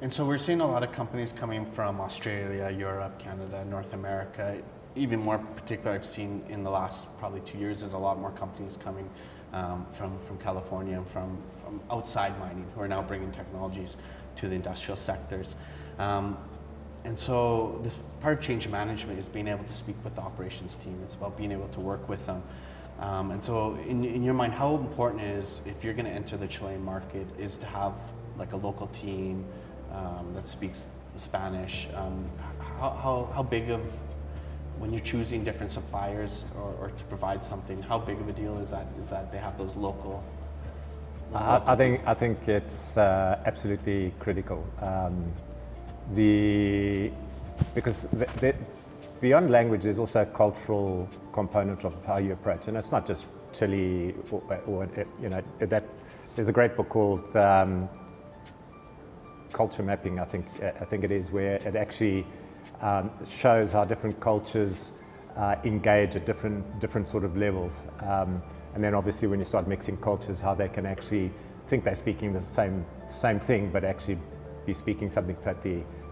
And so we're seeing a lot of companies coming from Australia, Europe, Canada, North America. Even more particular, I've seen in the last probably 2 years, there's a lot more companies coming from California and from outside mining who are now bringing technologies to the industrial sectors. And so this part of change management is being able to speak with the operations team. It's about being able to work with them. And so in your mind, how important is, if you're going to enter the Chilean market, is to have like a local team that speaks Spanish? How big of, when you're choosing different suppliers or to provide something, how big of a deal is that they have those local? I think it's absolutely critical. Because beyond language, there's also a cultural component of how you approach, and it's not just Chile or that. There's a great book called Culture Mapping, I think it is, where it actually shows how different cultures engage at different sort of levels, and then obviously when you start mixing cultures, how they can actually think they're speaking the same thing, but actually be speaking something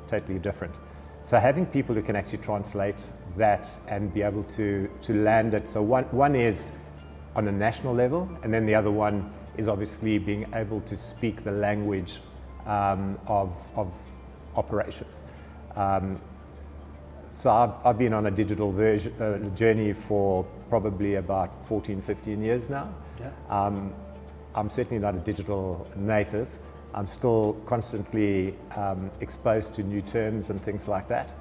totally different. So having people who can actually translate that and be able to land it. So one is on a national level, and then the other one is obviously being able to speak the language of operations. So I've been on a digital journey for probably about 14, 15 years now. Yeah. I'm certainly not a digital native. I'm still constantly exposed to new terms and things like that.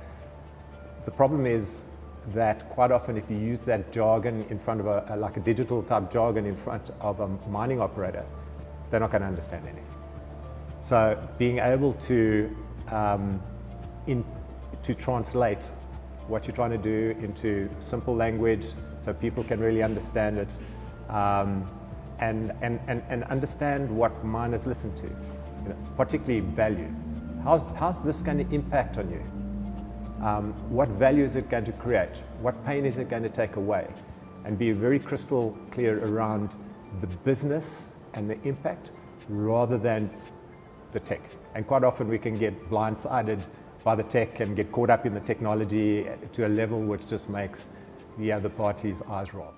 The problem is that quite often if you use that jargon in front of like a digital type jargon in front of a mining operator, they're not going to understand anything. So being able to translate what you're trying to do into simple language so people can really understand it, and understand what miners listen to, particularly value. How's this going to impact on you? What value is it going to create? What pain is it going to take away? And be very crystal clear around the business and the impact rather than the tech. And quite often we can get blindsided by the tech and get caught up in the technology to a level which just makes the other party's eyes roll.